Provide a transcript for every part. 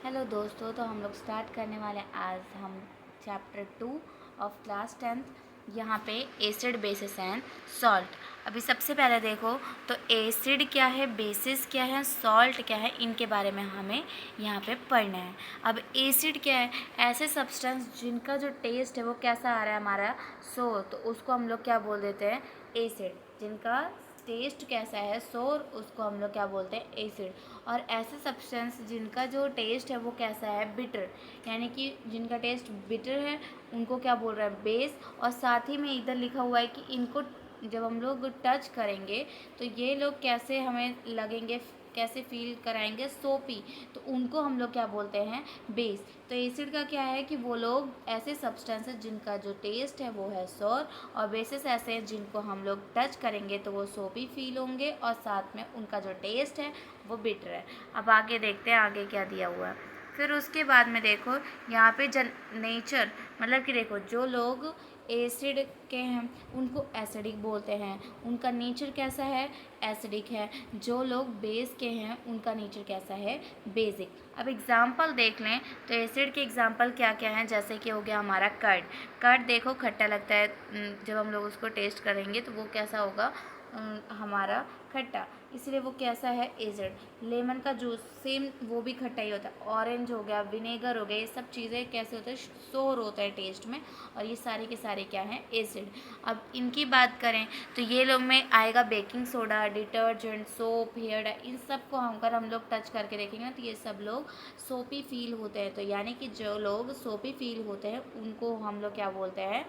Hello दोस्तों, तो हम लोग स्टार्ट करने वाले हैं आज हम चैप्टर 2 ऑफ क्लास 10th। यहाँ पे एसिड, बेसिस एंड सॉल्ट। अभी सबसे पहले देखो तो एसिड क्या है, बेसिस क्या है, सॉल्ट क्या है, इनके बारे में हमें यहाँ पे पढ़ना है। अब एसिड क्या है? ऐसे सब्सटेंस जिनका जो टेस्ट है वो कैसा आ रहा है हमारा तो उसको हम लोग क्या बोल देते हैं? एसिड। जिनका टेस्ट कैसा है सोर, उसको हम लोग क्या बोलते हैं? एसिड। और ऐसे सब्सटेंस जिनका जो टेस्ट है वो कैसा है? बिटर। यानी कि जिनका टेस्ट बिटर है उनको क्या बोल रहा है? बेस। और साथ ही में इधर लिखा हुआ है कि इनको जब हम लोग टच करेंगे तो ये लोग कैसे हमें लगेंगे, कैसे फील कराएंगे? सोपी। तो उनको हम लोग क्या बोलते हैं? बेस। तो एसिड का क्या है कि वो लोग ऐसे सब्सटेंसेस जिनका जो टेस्ट है वो है सोर, और बेसिस ऐसे हैं जिनको हम लोग टच करेंगे तो वो सोपी फील होंगे और साथ में उनका जो टेस्ट है वो बिटर है। अब आगे देखते हैं आगे क्या दिया हुआ है। फिर उसके बाद में देखो यहाँ पे नेचर, मतलब कि देखो जो लोग एसिड के हैं उनको एसिडिक बोलते हैं, उनका नेचर कैसा है? एसिडिक है। जो लोग बेस के हैं उनका नेचर कैसा है? बेसिक। अब एग्जाम्पल देख लें तो एसिड के एग्जाम्पल क्या क्या हैं? जैसे कि हो गया हमारा कर्ड। कर्ड देखो खट्टा लगता है, जब हम लोग उसको टेस्ट करेंगे तो वो कैसा होगा? हमारा खट्टा, इसलिए वो कैसा है? एसिड। लेमन का जूस सेम, वो भी खट्टा ही होता है। ऑरेंज हो गया, विनेगर हो गया, ये सब चीज़ें कैसे होते हैं? सोर होता है टेस्ट में, और ये सारे के सारे क्या हैं? एसिड। अब इनकी बात करें तो ये लोग में आएगा baking soda, detergent, soap, hair dye. इन सब को अगर हम लोग टच करके देखेंगे तो ये सब लोग सोपी फील होते हैं। तो यानी कि जो लोग सोपी फील होते हैं उनको हम लोग क्या बोलते हैं?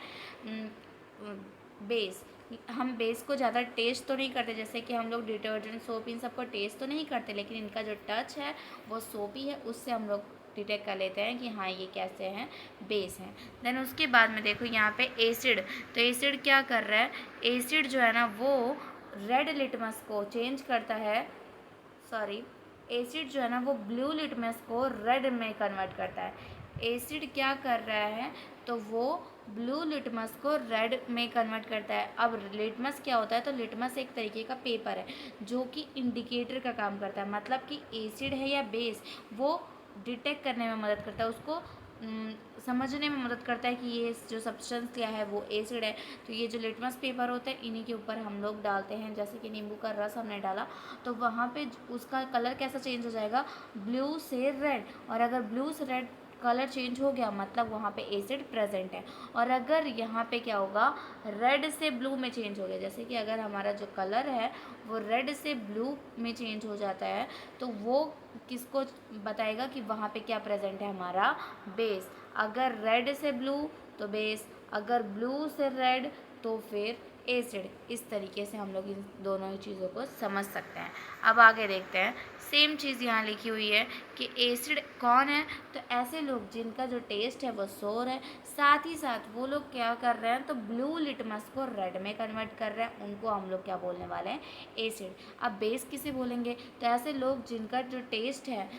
बेस। हम बेस को ज़्यादा टेस्ट तो नहीं करते, जैसे कि हम लोग डिटर्जेंट, सोप, इन सबको टेस्ट तो नहीं करते, लेकिन इनका जो टच है वो सोपी है, उससे हम लोग डिटेक्ट कर लेते हैं कि हाँ ये कैसे हैं? बेस हैं। देन उसके बाद में देखो यहाँ पे एसिड। तो एसिड क्या कर रहा है? एसिड जो है ना वो रेड लिटमस को चेंज करता है, सॉरी, एसिड जो है ना वो ब्लू लिटमस को रेड में कन्वर्ट करता है। एसिड क्या कर रहा है? तो वो ब्लू लिटमस को रेड में कन्वर्ट करता है। अब लिटमस क्या होता है? तो लिटमस एक तरीके का पेपर है जो कि इंडिकेटर का काम करता है, मतलब कि एसिड है या बेस, वो डिटेक्ट करने में मदद करता है, उसको समझने में मदद करता है कि ये जो सब्सटेंस क्या है वो एसिड है। तो ये जो लिटमस पेपर होता है इन्हीं के ऊपर हम लोग डालते हैं, जैसे कि नींबू का रस हमने डाला तो वहाँ पे उसका कलर कैसा चेंज हो जाएगा? ब्लू से रेड। और अगर ब्लू से रेड कलर चेंज हो गया मतलब वहाँ पे एसिड प्रेजेंट है। और अगर यहाँ पे क्या होगा? रेड से ब्लू में चेंज हो गया, जैसे कि अगर हमारा जो कलर है वो रेड से ब्लू में चेंज हो जाता है तो वो किसको बताएगा कि वहाँ पे क्या प्रेजेंट है? हमारा बेस। अगर रेड से ब्लू तो बेस, अगर ब्लू से रेड तो फिर एसिड। इस तरीके से हम लोग इन दोनों ही चीज़ों को समझ सकते हैं। अब आगे देखते हैं, सेम चीज़ यहाँ लिखी हुई है कि एसिड कौन है? तो ऐसे लोग जिनका जो टेस्ट है वो सोर है, साथ ही साथ वो लोग क्या कर रहे हैं? तो ब्लू लिटमस को रेड में कन्वर्ट कर रहे हैं, उनको हम लोग क्या बोलने वाले हैं? एसिड। अब बेस किसे बोलेंगे? तो ऐसे लोग जिनका जो टेस्ट है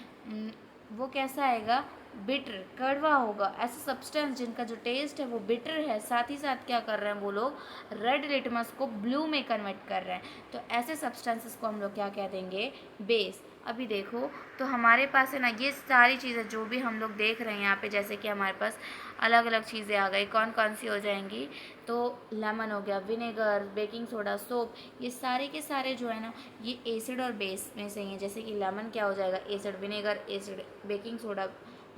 वो कैसा आएगा? बिटर, कड़वा होगा। ऐसे सब्सटेंस जिनका जो टेस्ट है वो बिटर है, साथ ही साथ क्या कर रहे हैं? वो लोग रेड लिटमस को ब्लू में कन्वर्ट कर रहे हैं, तो ऐसे सब्सटेंसेस को हम लोग क्या कह देंगे? बेस। अभी देखो तो हमारे पास है ना ये सारी चीज़ें जो भी हम लोग देख रहे हैं यहाँ पे, जैसे कि हमारे पास अलग अलग चीज़ें आ गई, कौन कौन सी हो जाएंगी? तो लेमन हो गया, विनेगर, बेकिंग सोडा, सोप, ये सारे के सारे जो है ना ये एसिड और बेस में से ही हैं। जैसे कि लेमन क्या हो जाएगा? Acid, vinegar acid, baking soda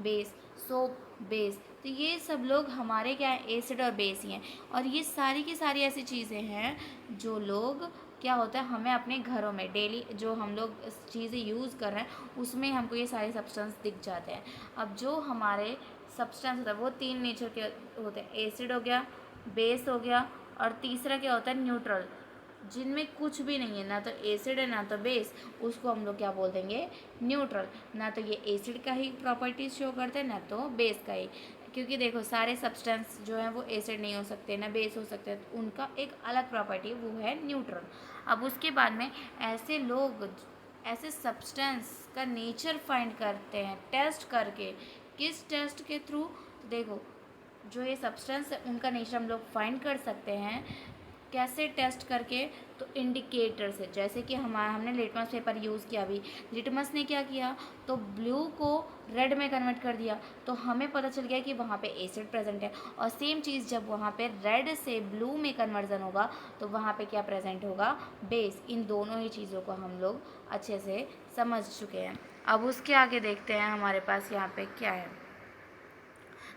base, soap base. तो ये सब लोग हमारे क्या है? एसिड और बेस ही हैं। और ये सारी की सारी ऐसी चीज़ें हैं जो लोग क्या होता है हमें अपने घरों में डेली जो हम लोग चीज़ें यूज़ कर रहे हैं उसमें हमको ये सारे सब्सटेंस दिख जाते हैं। अब जो हमारे सब्सटेंस होता है वो तीन नेचर के होते हैं, एसिड हो गया, बेस हो गया, और तीसरा क्या होता है? न्यूट्रल, जिनमें कुछ भी नहीं है, ना तो एसिड है ना तो बेस, उसको हम लोग क्या बोल देंगे? न्यूट्रल। ना तो ये एसिड का ही प्रॉपर्टीज शो करते हैं ना तो बेस का ही, क्योंकि देखो सारे सब्सटेंस जो हैं वो एसिड नहीं हो सकते ना बेस हो सकते हैं, तो उनका एक अलग प्रॉपर्टी वो है न्यूट्रल। अब उसके बाद में ऐसे लोग ऐसे सब्सटेंस का नेचर फाइंड करते हैं टेस्ट करके। किस टेस्ट के थ्रू? तो देखो जो ये सब्सटेंस है उनका नेचर हम लोग फाइंड कर सकते हैं कैसे टेस्ट करके, तो इंडिकेटर से। जैसे कि हमने लिटमस पेपर यूज़ किया अभी, लिटमस ने क्या किया, तो ब्लू को रेड में कन्वर्ट कर दिया, तो हमें पता चल गया कि वहाँ पे एसिड प्रेजेंट है। और सेम चीज़ जब वहाँ पे रेड से ब्लू में कन्वर्जन होगा तो वहाँ पे क्या प्रेजेंट होगा, बेस। इन दोनों ही चीज़ों को हम लोग अच्छे से समझ चुके हैं। अब उसके आगे देखते हैं हमारे पास यहाँ पे क्या है।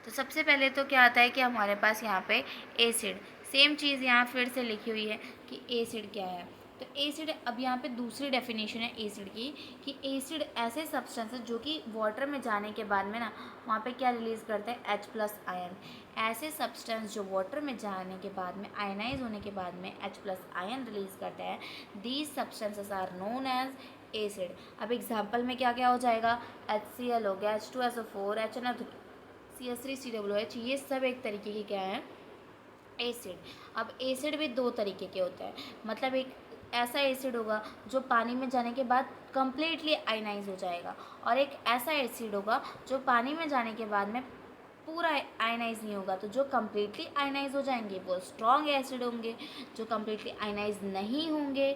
तो सबसे पहले तो क्या आता है कि हमारे पास यहाँ पे एसिड, सेम चीज़ यहाँ फिर से लिखी हुई है कि एसिड क्या है। तो एसिड, अब यहाँ पे दूसरी डेफिनेशन है एसिड की, कि एसिड ऐसे सब्सटेंस जो कि वाटर में जाने के बाद में ना वहाँ पे क्या रिलीज़ करते हैं, H+ आयन। ऐसे सब्सटेंस जो वाटर में जाने के बाद में आयनाइज होने के बाद में H+ आयन रिलीज़ करते हैं, these substances are known as acid. अब एग्जाम्पल में क्या क्या हो जाएगा, HCl हो गया, H2SO4, HNO3, CH3COOH, ये सब एक तरीके के क्या है, एसिड। अब एसिड भी दो तरीके के होते हैं, मतलब एक ऐसा एसिड होगा जो पानी में जाने के बाद कम्प्लीटली आयनाइज हो जाएगा, और एक ऐसा एसिड होगा जो पानी में जाने के बाद में पूरा आयनाइज नहीं होगा। तो जो कम्प्लीटली आयनाइज हो जाएंगे वो स्ट्रॉन्ग एसिड होंगे, जो कम्प्लीटली आयनाइज नहीं होंगे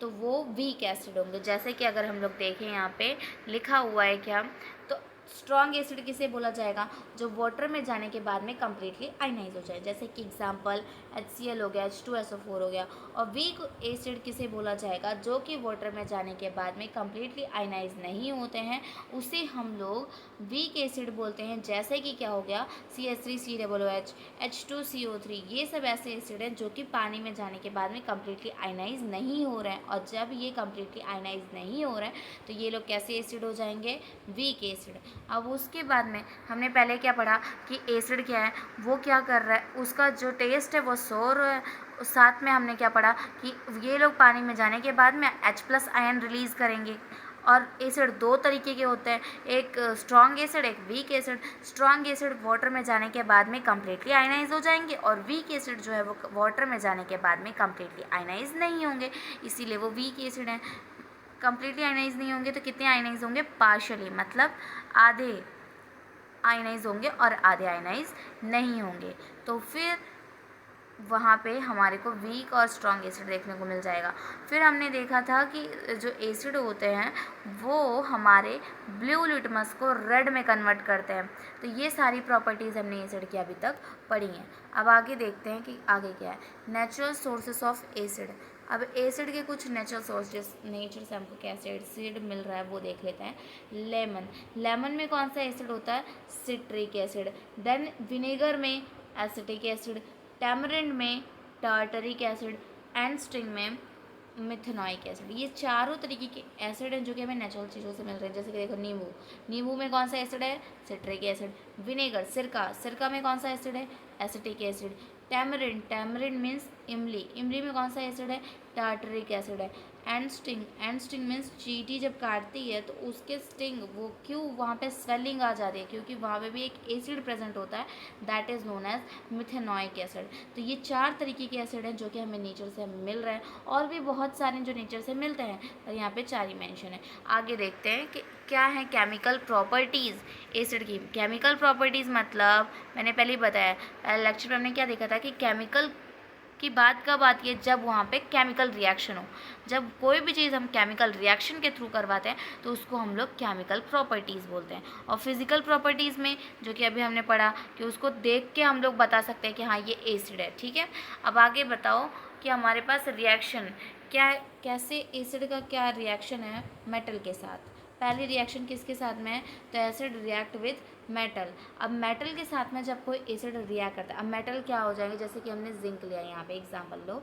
तो वो वीक एसिड होंगे। जैसे कि अगर हम लोग देखें यहाँ पे लिखा हुआ है क्या, तो स्ट्रॉन्ग एसिड किसे बोला जाएगा, जो वाटर में जाने के बाद में कम्प्लीटली आयनाइज हो जाए। जैसे कि एग्जांपल HCl हो गया, H2SO4 हो गया। और वीक एसिड किसे बोला जाएगा, जो कि वाटर में जाने के बाद में कम्प्लीटली आयनाइज नहीं होते हैं, उसे हम लोग वीक एसिड बोलते हैं। जैसे कि क्या हो गया, CH3COOH, H2CO3, ये सब ऐसे एसिड हैं जो कि पानी में जाने के बाद में कम्प्लीटली आयनाइज नहीं हो रहे हैं। और जब ये कम्प्लीटली आयनाइज नहीं हो रहे हैं तो ये लोग कैसे एसिड हो जाएंगे, वीक एसिड। अब उसके बाद में हमने पहले क्या पढ़ा कि एसिड क्या है, वो क्या कर रहा है, उसका जो टेस्ट है वो सोर है। साथ में हमने क्या पढ़ा कि ये लोग पानी में जाने के बाद में H+ आयन रिलीज़ करेंगे। और एसिड दो तरीके के होते हैं, एक स्ट्रॉन्ग एसिड, एक weak acid. Strong acid water में जाने के बाद में कम्प्लीटली आयनाइज हो जाएंगे, और वीक एसिड जो है वो वाटर में जाने के बाद में कम्प्लीटली आयनाइज नहीं होंगे, इसीलिए वो वीक एसिड हैं। कम्प्लीटली आयनाइज नहीं होंगे तो कितने आयनाइज होंगे, पार्शियली, मतलब आधे आयनाइज होंगे और आधे आयनाइज नहीं होंगे। तो फिर वहाँ पे हमारे को वीक और स्ट्रॉन्ग एसिड देखने को मिल जाएगा। फिर हमने देखा था कि जो एसिड होते हैं वो हमारे ब्लू लिटमस को रेड में कन्वर्ट करते हैं। तो ये सारी प्रॉपर्टीज़ हमने एसिड की अभी तक पढ़ी हैं। अब आगे देखते हैं कि आगे क्या है, नेचुरल सोर्सेस ऑफ एसिड। अब एसिड के कुछ नेचुरल सोर्सेस, नेचर से हमको कैसे एसिड मिल रहा है वो देख लेते हैं। लेमन, लेमन में कौन सा एसिड होता है, सिट्रिक एसिड। देन विनेगर में एसिटिक एसिड, टैमरिंड में टार्टरिक एसिड, एंड स्टिंग में मिथेनॉइक एसिड। ये चारों तरीके के एसिड हैं जो कि हमें नेचुरल चीज़ों से मिल रहे हैं। जैसे कि देखो नींबू, नींबू में कौन सा एसिड है, सिट्रिक एसिड। विनेगर, सिरका, सिरका में कौन सा एसिड है, acetic acid. Tamarind, tamarind means इमली, इमली में कौन सा एसिड है, टार्टरिक एसिड है। And sting, and sting means चींटी जब काटती है तो उसके स्टिंग वो क्यों वहाँ पे स्वेलिंग आ जाती है, क्योंकि वहाँ पे भी एक एसिड प्रेजेंट होता है, that is known as methanoic acid. तो ये चार तरीके के एसिड हैं जो कि हमें नेचर से मिल रहे हैं, और भी बहुत सारे जो नेचर से मिलते हैं, और यहाँ पे चार ही मेंशन है। आगे देखते हैं कि क्या है केमिकल प्रॉपर्टीज़ एसिड की। केमिकल प्रॉपर्टीज़ मतलब मैंने पहले ही बताया, पहले लेक्चर में हमने क्या देखा था कि केमिकल की बात कब आती है, जब वहाँ पे केमिकल रिएक्शन हो। जब कोई भी चीज़ हम केमिकल रिएक्शन के थ्रू करवाते हैं तो उसको हम लोग केमिकल प्रॉपर्टीज़ बोलते हैं। और फिज़िकल प्रॉपर्टीज़ में जो कि अभी हमने पढ़ा कि उसको देख के हम लोग बता सकते हैं कि हाँ ये एसिड है, ठीक है। अब आगे बताओ कि हमारे पास रिएक्शन क्या, कैसे एसिड का क्या रिएक्शन है मेटल के साथ। पहली रिएक्शन किसके साथ में है, तो एसिड रिएक्ट विद मेटल। अब मेटल के साथ में जब कोई एसिड रिएक्ट करता है, अब मेटल क्या हो जाएंगे, जैसे कि हमने जिंक लिया यहाँ पे एग्जांपल लो,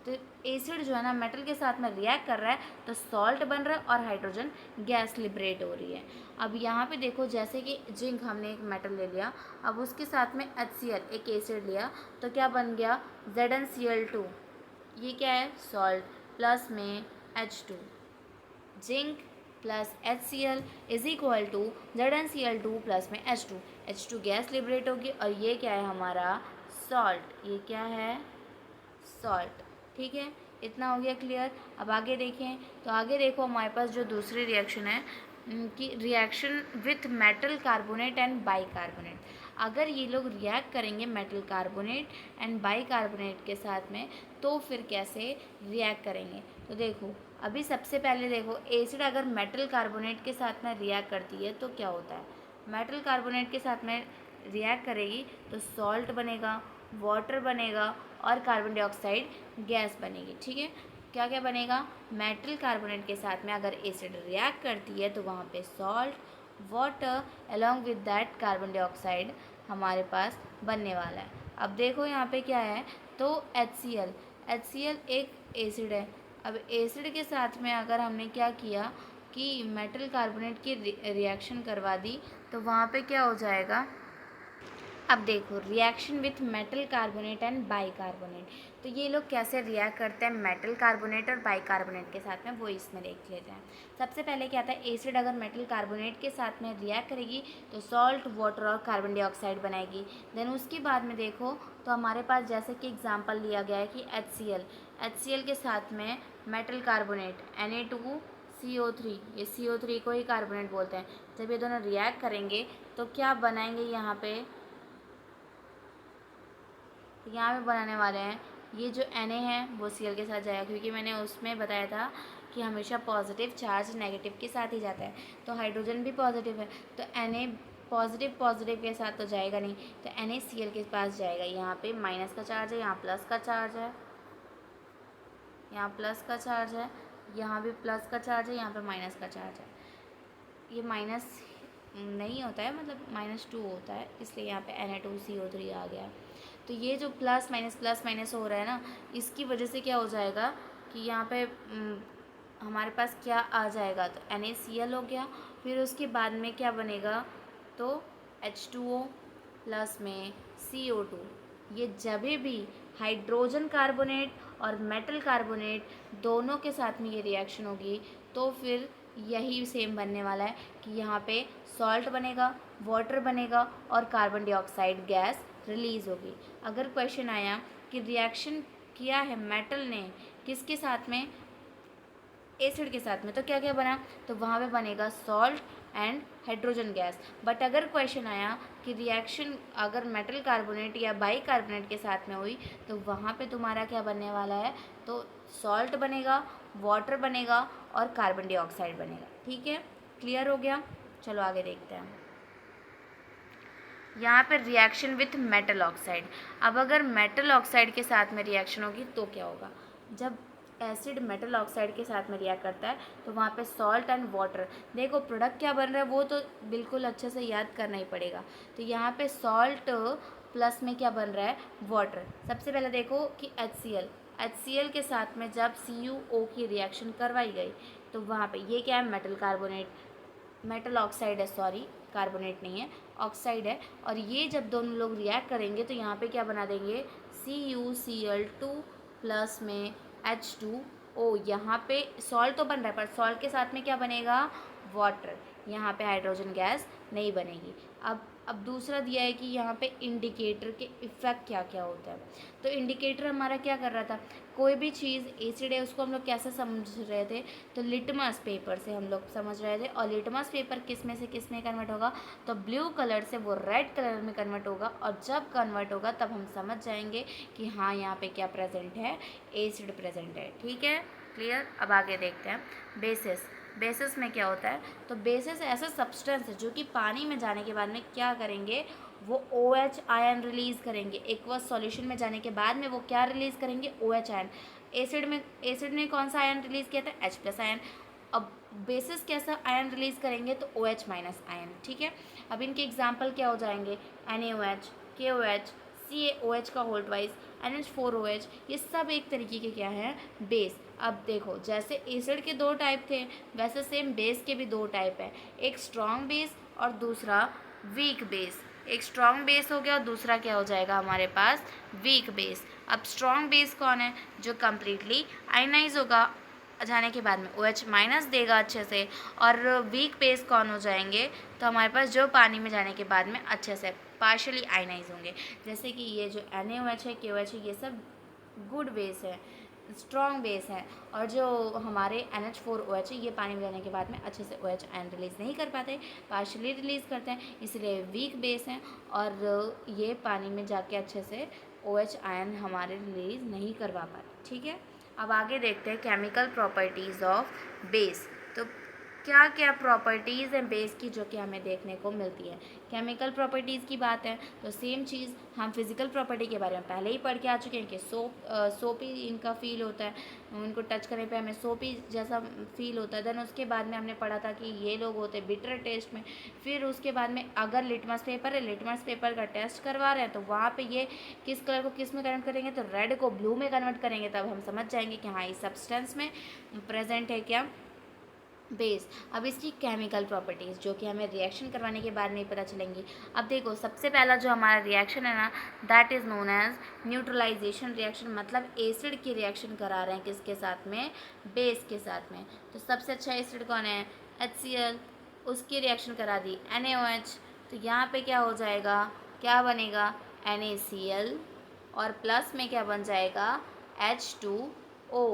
तो एसिड जो है ना मेटल के साथ में रिएक्ट कर रहा है तो सॉल्ट बन रहा है और हाइड्रोजन गैस लिबरेट हो रही है। अब यहाँ पे देखो, जैसे कि जिंक हमने एक मेटल ले लिया, अब उसके साथ में HCl एक एसिड लिया, तो क्या बन गया, ZnCl2, ये क्या है, सॉल्ट, प्लस में H2, zinc plus HCl is equal to ZnCl2 plus में H2, H2 गैस लिबरेट होगी, और ये क्या है हमारा सॉल्ट, ये क्या है, सॉल्ट, ठीक है। इतना हो गया क्लियर। अब आगे देखें, तो आगे देखो हमारे पास जो दूसरी रिएक्शन है कि reaction with metal carbonate and bicarbonate. अगर ये लोग रिएक्ट करेंगे मेटल कार्बोनेट एंड बाइकार्बोनेट के साथ में, तो फिर कैसे रिएक्ट करेंगे। तो देखो अभी सबसे पहले देखो, एसिड अगर मेटल कार्बोनेट के साथ में रिएक्ट करती है तो क्या होता है, मेटल कार्बोनेट के साथ में रिएक्ट करेगी तो सॉल्ट बनेगा, वाटर बनेगा और कार्बन डाइऑक्साइड गैस बनेगी। ठीक है, क्या क्या बनेगा, मेटल कार्बोनेट के साथ में अगर एसिड रिएक्ट करती है तो वहाँ पे salt, water along with that carbon dioxide हमारे पास बनने वाला है। अब देखो यहाँ पे क्या है, तो HCl, HCl एक एसिड है। अब एसिड के साथ में अगर हमने क्या किया कि मेटल कार्बोनेट की रिएक्शन करवा दी, तो वहाँ पे क्या हो जाएगा, अब देखो reaction with metal carbonate and bicarbonate, तो ये लोग कैसे रिएक्ट करते हैं मेटल कार्बोनेट और बाइकार्बोनेट के साथ में, वो इसमें देख लेते हैं। सबसे पहले क्या आता है, एसिड अगर मेटल कार्बोनेट के साथ में रिएक्ट करेगी तो सॉल्ट, वाटर और कार्बन डाइऑक्साइड बनाएगी। देन उसके बाद में देखो तो हमारे पास जैसे कि एग्जाम्पल लिया गया है कि HCl के साथ में मेटल कार्बोनेट Na2CO3, ये CO3 को ही कार्बोनेट बोलते हैं। जब ये दोनों रिएक्ट करेंगे तो क्या बनाएंगे, यहाँ पे बनाने वाले हैं, ये जो Na है वो Cl के साथ जाएगा, क्योंकि मैंने उसमें बताया था कि हमेशा पॉजिटिव चार्ज नेगेटिव के साथ ही जाता है। तो हाइड्रोजन भी पॉजिटिव है, तो Na पॉजिटिव के साथ तो जाएगा नहीं, तो NaCl के पास जाएगा। यहाँ पे माइनस का चार्ज है, यहाँ प्लस का चार्ज है, यहाँ प्लस का चार्ज है, यहाँ भी प्लस का चार्ज है, यहाँ पे माइनस का चार्ज है। ये माइनस नहीं होता है, मतलब -2 होता है, इसलिए यहाँ पे Na2CO3 आ गया। तो ये जो प्लस माइनस हो रहा है ना, इसकी वजह से क्या हो जाएगा कि यहाँ पे हमारे पास क्या आ जाएगा, तो NaCl हो गया। फिर उसके बाद में क्या बनेगा, तो H2O प्लस में CO2। ये जब भी हाइड्रोजन कार्बोनेट और मेटल कार्बोनेट दोनों के साथ में ये रिएक्शन होगी, तो फिर यही सेम बनने वाला है कि यहाँ पे सॉल्ट बनेगा, वाटर बनेगा और कार्बन डाइऑक्साइड गैस रिलीज़ होगी। अगर क्वेश्चन आया कि रिएक्शन किया है मेटल ने किसके साथ में, एसिड के साथ में, तो क्या क्या बना, तो वहाँ पे बनेगा salt and hydrogen gas. But अगर क्वेश्चन आया कि रिएक्शन अगर मेटल कार्बोनेट या बाइकार्बोनेट के साथ में हुई, तो वहाँ पे तुम्हारा क्या बनने वाला है, तो सॉल्ट बनेगा, वाटर बनेगा और कार्बन डाइऑक्साइड बनेगा। ठीक है, क्लियर हो गया। चलो आगे देखते हैं। यहाँ पे रिएक्शन विथ मेटल ऑक्साइड। अब अगर मेटल ऑक्साइड के साथ में रिएक्शन होगी तो क्या होगा, जब एसिड मेटल ऑक्साइड के साथ में रिएक्ट करता है तो वहाँ पे सॉल्ट एंड वाटर, देखो प्रोडक्ट क्या बन रहा है वो तो बिल्कुल अच्छे से याद करना ही पड़ेगा। तो यहाँ पे सॉल्ट प्लस में क्या बन रहा है, वाटर। सबसे पहले देखो कि HCl के साथ में जब CuO की रिएक्शन करवाई गई, तो वहाँ पे ये क्या है, मेटल ऑक्साइड है, सॉरी कार्बोनेट नहीं है, ऑक्साइड है। और ये जब दोनों लोग रिएक्ट करेंगे तो यहाँ पे क्या बना देंगे, CuCl2 प्लस में H2O। यहाँ पे सॉल्ट तो बन रहा है, पर सॉल्ट के साथ में क्या बनेगा, वाटर। यहाँ पे हाइड्रोजन गैस नहीं बनेगी। अब दूसरा दिया है कि यहाँ पे इंडिकेटर के इफ़ेक्ट क्या क्या होता है। तो इंडिकेटर हमारा क्या कर रहा था, कोई भी चीज़ एसिड है उसको हम लोग कैसे समझ रहे थे, तो लिटमस पेपर से हम लोग समझ रहे थे। और लिटमस पेपर किस में से किस में कन्वर्ट होगा, तो ब्लू कलर से वो रेड कलर में कन्वर्ट होगा। और जब कन्वर्ट होगा तब हम समझ जाएंगे कि हाँ यहाँ पे क्या प्रेजेंट है, एसिड प्रेजेंट है। ठीक है, क्लियर। अब आगे देखते हैं बेसिस में क्या होता है। तो बेसिस ऐसा सब्सटेंस है जो कि पानी में जाने के बाद में क्या करेंगे, वो OH आयन रिलीज़ करेंगे। एक्वस सॉल्यूशन में जाने के बाद में वो क्या रिलीज़ करेंगे, OH आयन। एसिड ने कौन सा आयन रिलीज़ किया था, H+ आयन। अब बेसिस कैसा आयन रिलीज़ करेंगे, तो OH- आयन। ठीक है, अब इनके एग्जाम्पल क्या हो जाएंगे, NaOH, KOH, CaOH का होल ट्वाइस, NH4OH, ये सब एक तरीके के क्या हैं, बेस। अब देखो जैसे एसिड के 2 टाइप थे, वैसे सेम बेस के भी 2 टाइप है, एक स्ट्रॉन्ग बेस और दूसरा वीक बेस। एक स्ट्रॉन्ग बेस हो गया और दूसरा क्या हो जाएगा हमारे पास, वीक बेस। अब स्ट्रॉन्ग बेस कौन है, जो कम्प्लीटली आयनाइज होगा, जाने के बाद में OH- देगा अच्छे से। और वीक बेस कौन हो जाएंगे, तो हमारे पास जो पानी में जाने के बाद में अच्छे से पार्शली आयनाइज होंगे। जैसे कि ये जो NaOH है, KOH है, ये सब गुड बेस है, स्ट्रॉन्ग बेस है, और जो हमारे NH4OH है ये पानी में जाने के बाद में अच्छे से OH आयन रिलीज़ नहीं कर पाते, पार्शली रिलीज़ करते हैं, इसलिए वीक बेस हैं और ये पानी में जाके अच्छे से OH आयन हमारे रिलीज़ नहीं करवा पाते। ठीक है, अब आगे देखते हैं केमिकल प्रॉपर्टीज़ ऑफ बेस। तो क्या क्या प्रॉपर्टीज़ हैं बेस की जो कि हमें देखने को मिलती है। केमिकल प्रॉपर्टीज़ की बात है तो सेम चीज़ हम फिज़िकल प्रॉपर्टी के बारे में पहले ही पढ़ के आ चुके हैं कि सोपी इनका फील होता है, उनको टच करने पे हमें सोपी जैसा फील होता है। देन उसके बाद में हमने पढ़ा था कि ये लोग होते हैं बिटर टेस्ट में। फिर उसके बाद में अगर लिटमस पेपर है, लिटमस पेपर का टेस्ट करवा रहे हैं तो वहाँ पे ये किस कलर को किस में कन्वर्ट करेंगे, तो रेड को ब्लू में कन्वर्ट करेंगे, तब हम समझ जाएंगे कि हाँ इस सब्सटेंस में प्रेजेंट है क्या, बेस। अब इसकी केमिकल प्रॉपर्टीज़ जो कि हमें रिएक्शन करवाने के बाद में ही पता चलेंगी। अब देखो सबसे पहला जो हमारा रिएक्शन है ना, that is known as neutralization reaction, मतलब एसिड की रिएक्शन करा रहे हैं किसके साथ में, बेस के साथ में। तो सबसे अच्छा एसिड कौन है, HCl, उसकी रिएक्शन करा दी NaOH, तो यहाँ पे क्या हो जाएगा, क्या बनेगा, NaCl, और प्लस में क्या बन जाएगा, H2O।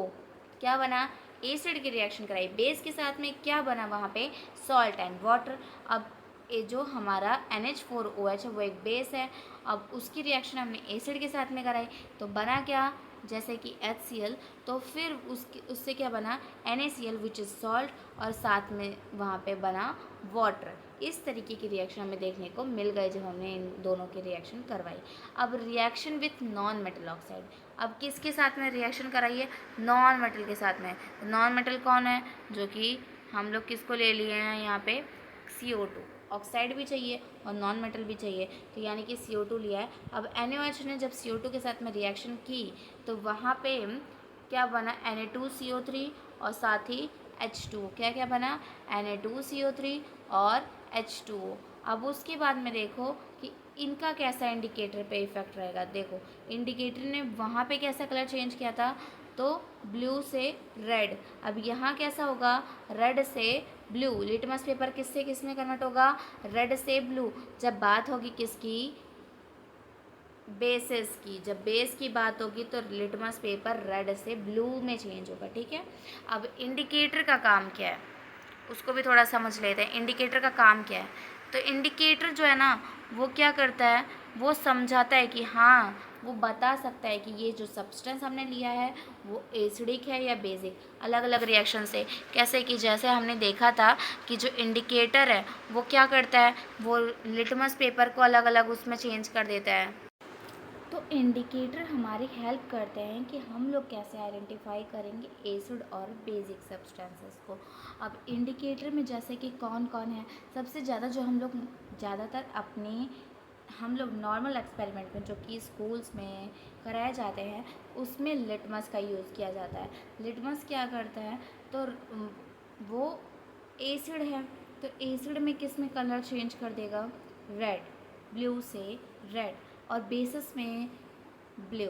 क्या बना, एसिड की रिएक्शन कराई, बेस के साथ में क्या बना वहाँ पे, सॉल्ट एंड वाटर। अब ये जो हमारा NH4OH है वो एक बेस है, अब उसकी रिएक्शन हमने एसिड के साथ में कराई तो बना क्या, जैसे कि HCl, तो फिर उससे क्या बना, NaCl विच इज़ सॉल्ट, और साथ में वहाँ पे बना वाटर। इस तरीके की रिएक्शन हमें देखने को मिल गए जब हमने इन दोनों की रिएक्शन करवाई। अब reaction with non metal oxide, अब किसके साथ में रिएक्शन कराइए, नॉन मेटल के साथ में। नॉन मेटल कौन है, जो कि हम लोग किसको ले लिए हैं यहाँ पे, CO2, ऑक्साइड भी चाहिए और नॉन मेटल भी चाहिए, तो यानी कि CO2 लिया है। अब NaOH ने जब CO2 के साथ में रिएक्शन की तो वहाँ पे क्या बना, Na2CO3 और साथ ही H2O, क्या क्या बना, Na2CO3 और H2O। अब उसके बाद में देखो कि इनका कैसा इंडिकेटर पे इफेक्ट रहेगा। देखो इंडिकेटर ने वहाँ पे कैसा कलर चेंज किया था, तो ब्लू से रेड। अब यहाँ कैसा होगा, रेड से ब्लू। लिटमस पेपर किससे किस में कन्वर्ट होगा, रेड से ब्लू। जब बात होगी किसकी, बेसिस की, जब बेस की बात होगी तो लिटमस पेपर रेड से ब्लू में चेंज होगा। ठीक है, अब इंडिकेटर का काम क्या है उसको भी थोड़ा समझ लेते हैं। इंडिकेटर का काम क्या है, तो इंडिकेटर जो है ना वो क्या करता है, वो समझाता है कि हाँ, वो बता सकता है कि ये जो सब्सटेंस हमने लिया है वो एसिडिक है या बेसिक, अलग अलग रिएक्शन से। कैसे कि जैसे हमने देखा था कि जो इंडिकेटर है वो क्या करता है, वो लिटमस पेपर को अलग अलग उसमें चेंज कर देता है। तो इंडिकेटर हमारी हेल्प करते हैं कि हम लोग कैसे आइडेंटिफाई करेंगे एसिड और बेसिक सब्सटेंसेस को। अब इंडिकेटर में जैसे कि कौन कौन है, सबसे ज़्यादा जो हम लोग ज़्यादातर अपने हम लोग नॉर्मल एक्सपेरिमेंट में जो कि स्कूल्स में कराए जाते हैं उसमें लिटमस का यूज़ किया जाता है। लिटमस क्या करता है, तो वो एसिड है, तो एसिड में किस में कलर चेंज कर देगा, रेड, ब्लू से रेड, और बेसिस में ब्लू,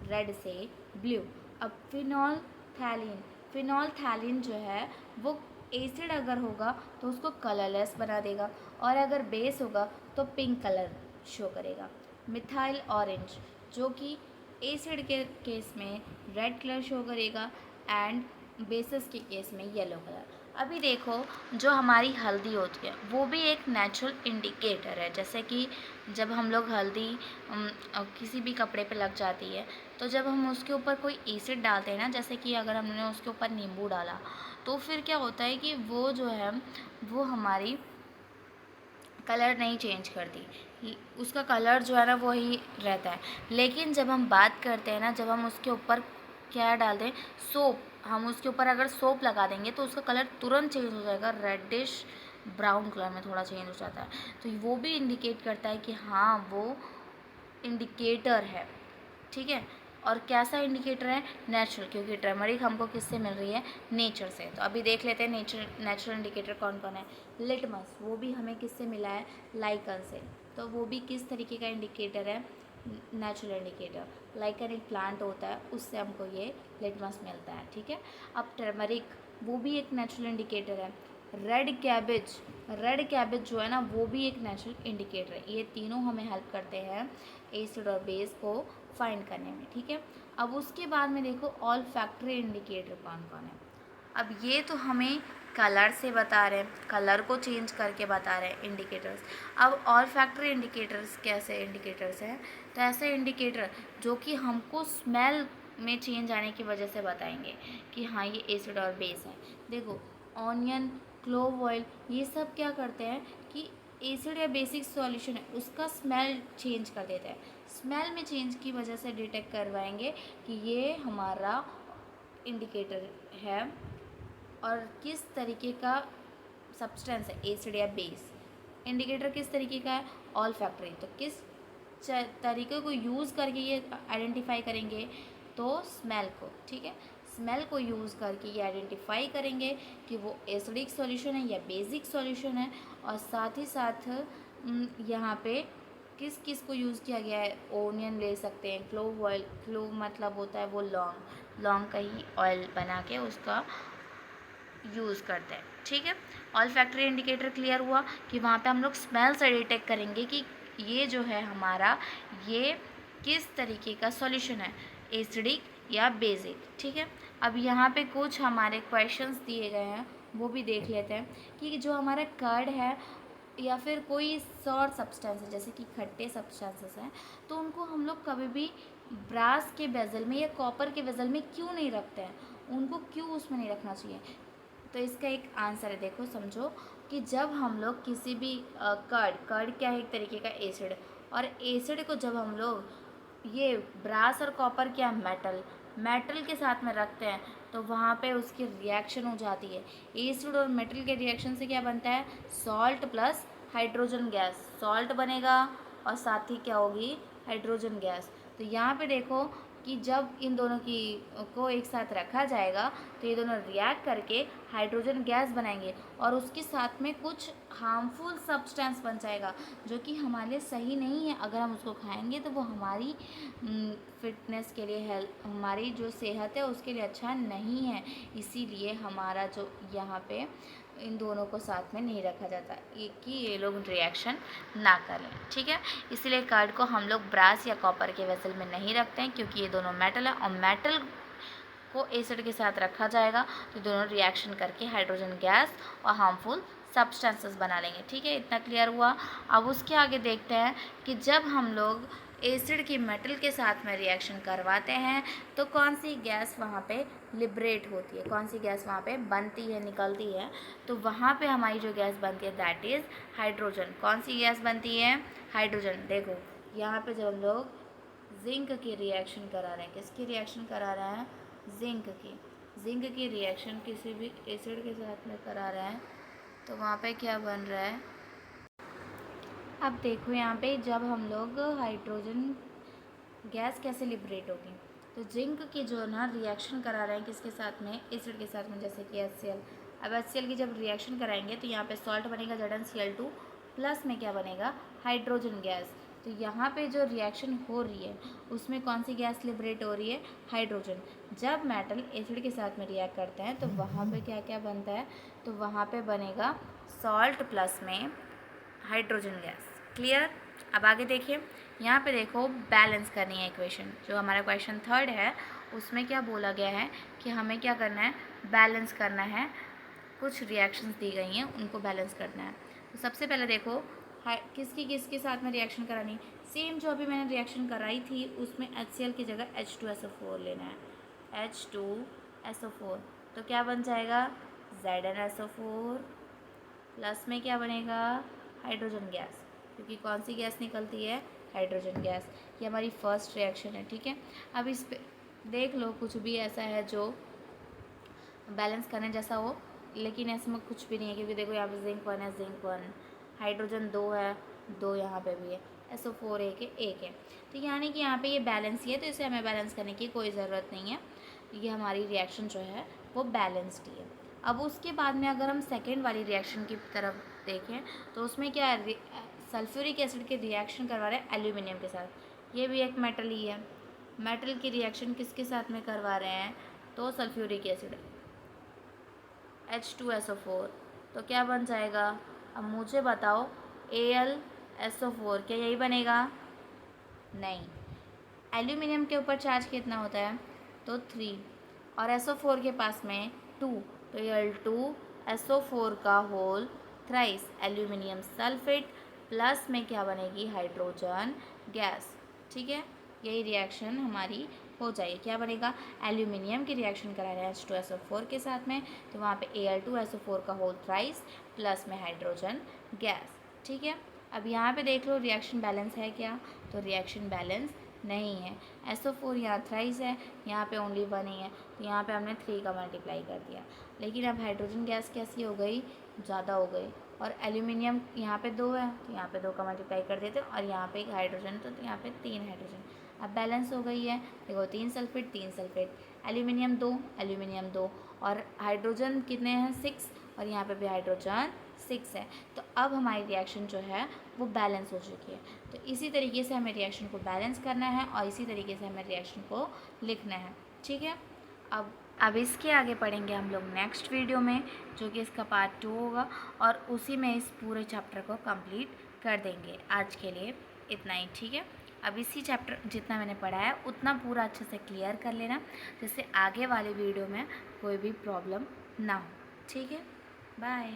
रेड से ब्लू। अब फिनॉल थैलिन जो है वो एसिड अगर होगा तो उसको कलरलेस बना देगा, और अगर बेस होगा तो पिंक कलर शो करेगा। मिथाइल ऑरेंज जो कि एसिड के केस में रेड कलर शो करेगा एंड बेसिस के केस में येलो कलर। अभी देखो जो हमारी हल्दी होती है वो भी एक नेचुरल इंडिकेटर है। जैसे कि जब हम लोग हल्दी किसी भी कपड़े पे लग जाती है तो जब हम उसके ऊपर कोई एसिड डालते हैं ना, जैसे कि अगर हमने उसके ऊपर नींबू डाला तो फिर क्या होता है कि वो जो है वो हमारी कलर नहीं चेंज करती, उसका कलर जो है ना वही रहता है। लेकिन जब हम बात करते हैं ना, जब हम उसके ऊपर क्या डाल दें, सोप, हम उसके ऊपर अगर सोप लगा देंगे तो उसका कलर तुरंत चेंज हो जाएगा, रेडिश ब्राउन कलर में थोड़ा चेंज हो जाता है। तो वो भी इंडिकेट करता है कि हाँ वो इंडिकेटर है। ठीक है, और कैसा इंडिकेटर है, नेचुरल, क्योंकि टर्मरिक हमको किससे मिल रही है, नेचर से। तो अभी देख लेते हैं नेचुरल इंडिकेटर कौन कौन है। लिटमस वो भी हमें किससे मिला है, लाइकन से, तो वो भी किस तरीके का इंडिकेटर है, नेचुरल इंडिकेटर। लाइकन एक प्लांट होता है उससे हमको ये लिटमस मिलता है। ठीक है, अब टर्मरिक वो भी एक नेचुरल इंडिकेटर है। रेड कैबेज जो है ना वो भी एक नेचुरल इंडिकेटर है। ये तीनों हमें हेल्प करते हैं एसिड और बेस को फाइंड करने में। ठीक है, अब उसके बाद में देखो ऑल फैक्टरी इंडिकेटर कौन कौन है। अब ये तो हमें कलर से बता रहे हैं, कलर को चेंज करके बता रहे हैं इंडिकेटर्स। अब ऑल फैक्टरी इंडिकेटर्स कैसे इंडिकेटर्स हैं, तो ऐसे इंडिकेटर जो कि हमको स्मेल में चेंज आने की वजह से बताएंगे कि हाँ ये एसिड और बेस है। देखो ऑनियन, क्लोव ऑयल, ये सब क्या करते हैं कि एसिड या बेसिक सॉल्यूशन है उसका स्मेल चेंज कर देता है। स्मेल में चेंज की वजह से डिटेक्ट करवाएंगे कि ये हमारा इंडिकेटर है और किस तरीके का सब्सटेंस है, एसिड या बेस। इंडिकेटर किस तरीके का है, ऑल फैक्टरी। तो किस तरीके को यूज़ करके ये आइडेंटिफाई करेंगे, तो स्मेल को, ठीक है, स्मेल को यूज़ करके ये आइडेंटिफाई करेंगे कि वो एसिडिक सॉल्यूशन है या बेसिक सॉल्यूशन है। और साथ ही साथ यहाँ पे किस किस को यूज़ किया गया है, ओनियन ले सकते हैं, क्लोव ऑयल, क्लोव मतलब होता है वो लौंग, लौंग का ही ऑयल बना के उसका यूज़ करते हैं, ठीक है। ऑल फैक्टरी इंडिकेटर क्लियर हुआ कि वहाँ पे हम लोग स्मेल से डिटेक्ट करेंगे कि ये जो है हमारा ये किस तरीके का सॉल्यूशन है, एसिडिक या बेसिक, ठीक है। अब यहाँ पे कुछ हमारे क्वेश्चंस दिए गए हैं वो भी देख लेते हैं कि जो हमारा कर्ड है या फिर कोई सॉर सब्सटेंस है जैसे कि खट्टे सब्सटेंसेस हैं, तो उनको हम लोग कभी भी ब्रास के बेजल में या कॉपर के बेजल में क्यों नहीं रखते हैं, उनको क्यों उसमें नहीं रखना चाहिए। तो इसका एक आंसर है, देखो समझो कि जब हम लोग किसी भी कर्ड क्या है, एक तरीके का एसिड, और एसिड को जब हम लोग ये ब्रास और कॉपर क्या मेटल के साथ में रखते हैं तो वहाँ पे उसकी रिएक्शन हो जाती है। एसिड और मेटल के रिएक्शन से क्या बनता है, salt plus hydrogen gas, salt बनेगा और साथ ही क्या होगी, हाइड्रोजन गैस। तो यहाँ पे देखो कि जब इन दोनों की को एक साथ रखा जाएगा तो ये दोनों रिएक्ट करके हाइड्रोजन गैस बनाएंगे और उसके साथ में कुछ हार्मफुल सब्सटेंस बन जाएगा जो कि हमारे लिए सही नहीं है। अगर हम उसको खाएंगे तो वो हमारी फिटनेस के लिए, हेल्थ, हमारी जो सेहत है उसके लिए अच्छा नहीं है। इसीलिए हमारा जो यहाँ पे इन दोनों को साथ में नहीं रखा जाता कि ये लोग रिएक्शन ना करें, ठीक है। इसलिए कर्ड को हम लोग ब्रास या कॉपर के वेसल में नहीं रखते हैं क्योंकि ये दोनों मेटल है और मेटल को एसिड के साथ रखा जाएगा तो दोनों रिएक्शन करके हाइड्रोजन गैस और हार्मफुल सब्सटेंसेस बना लेंगे, ठीक है। इतना क्लियर हुआ। अब उसके आगे देखते हैं कि जब हम लोग एसिड की मेटल के साथ में रिएक्शन करवाते हैं तो कौन सी गैस वहाँ पे लिबरेट होती है, कौन सी गैस वहाँ पे बनती है, निकलती है। तो वहाँ पे हमारी जो गैस बनती है दैट इज़ हाइड्रोजन। कौन सी गैस बनती है, हाइड्रोजन। देखो यहाँ पे जब हम लोग जिंक की रिएक्शन करा रहे हैं, किसकी रिएक्शन करा रहे हैं, जिंक की रिएक्शन किसी भी एसिड के साथ में करा रहे हैं तो वहाँ पे क्या बन रहा है। अब देखो यहाँ पे जब हम लोग हाइड्रोजन गैस कैसे लिबरेट होगी, तो जिंक की जो ना रिएक्शन करा रहे हैं किसके साथ में, एसिड के साथ में, जैसे कि HCl। अब HCl की जब रिएक्शन कराएंगे तो यहाँ पे सॉल्ट बनेगा ZnCl2 प्लस में क्या बनेगा, हाइड्रोजन गैस। तो यहाँ पे जो रिएक्शन हो रही है उसमें कौन सी गैस लिबरेट हो रही है, हाइड्रोजन। जब मेटल एसिड के साथ में रिएक्ट करते हैं तो वहाँ पे क्या क्या बनता है, तो वहाँ पे बनेगा सॉल्ट प्लस में हाइड्रोजन गैस। क्लियर। अब आगे देखिए, यहाँ पे देखो बैलेंस करनी है इक्वेशन। जो हमारा क्वेश्चन 3 है उसमें क्या बोला गया है कि हमें क्या करना है, बैलेंस करना है। कुछ रिएक्शंस दी गई हैं उनको बैलेंस करना है। तो सबसे पहले देखो किसके साथ में रिएक्शन करानी, सेम जो अभी मैंने रिएक्शन कराई थी उसमें HCl की जगह H2SO4 लेना है, H2SO4। तो क्या बन जाएगा, ZnSO4 प्लस में क्या बनेगा, हाइड्रोजन गैस, क्योंकि कौन सी गैस निकलती है, हाइड्रोजन गैस। ये हमारी फर्स्ट रिएक्शन है, ठीक है। अब इस पे देख लो कुछ भी ऐसा है जो बैलेंस करने जैसा हो, लेकिन ऐसे में कुछ भी नहीं है क्योंकि देखो यहाँ पे जिंक 1 है, जिंक 1, हाइड्रोजन 2 है, 2 यहाँ पे भी है, SO4 एक है। तो यानी कि यहाँ पे ये बैलेंस ही है तो इसे हमें बैलेंस करने की कोई ज़रूरत नहीं है। ये हमारी रिएक्शन जो है वो बैलेंस्ड ही है। अब उसके बाद में अगर हम सेकेंड वाली रिएक्शन की तरफ देखें तो उसमें क्या है, सल्फ्यूरिक एसिड के रिएक्शन करवा रहे हैं एल्यूमिनियम के साथ। ये भी एक मेटल ही है, मेटल की रिएक्शन किसके साथ में करवा रहे हैं, तो सल्फ्यूरिक एसिड H2SO4। तो क्या बन जाएगा, अब मुझे बताओ AlSO4 क्या यही बनेगा, नहीं, एल्यूमिनियम के ऊपर चार्ज कितना होता है, तो 3, और SO4 के पास में 2, तो Al2SO4 का whole thrice aluminium sulphate plus में क्या बनेगी, हाइड्रोजन गैस। ठीक है, यही रिएक्शन हमारी हो जाएगी। क्या बनेगा, एल्यूमिनियम की रिएक्शन करा रहे हैं H2SO4 के साथ में, तो वहाँ पे Al2SO4 का होल थ्राइस प्लस में हाइड्रोजन गैस। ठीक है, अब यहाँ पे देख लो रिएक्शन बैलेंस है क्या, तो रिएक्शन बैलेंस नहीं है। SO4 यहाँ थ्राइस है, यहाँ पे ओनली 1 ही है, तो यहाँ पे हमने 3 का मल्टीप्लाई कर दिया। लेकिन अब हाइड्रोजन गैस कैसी हो गई, ज़्यादा हो गई, और एल्यूमिनियम यहाँ पे 2 है, तो यहाँ पे 2 का मल्टीप्लाई कर देते, और यहाँ पे एक हाइड्रोजन, तो यहाँ पे 3 हाइड्रोजन। अब बैलेंस हो गई है, देखो 3 सल्फेट 3 सल्फेट, एल्यूमिनियम 2, और हाइड्रोजन कितने हैं, 6, और यहाँ पे भी हाइड्रोजन 6 है। तो अब हमारी रिएक्शन जो है वो बैलेंस हो चुकी है। तो इसी तरीके से हमें रिएक्शन को बैलेंस करना है, और इसी तरीके से हमें रिएक्शन को लिखना है। ठीक है, अब इसके आगे पढ़ेंगे हम लोग नेक्स्ट वीडियो में, जो कि इसका पार्ट 2 होगा, और उसी में इस पूरे चैप्टर को कंप्लीट कर देंगे। आज के लिए इतना ही। ठीक है, अब इसी चैप्टर जितना मैंने पढ़ा है उतना पूरा अच्छे से क्लियर कर लेना, जिससे आगे वाले वीडियो में कोई भी प्रॉब्लम ना हो। ठीक है, बाय।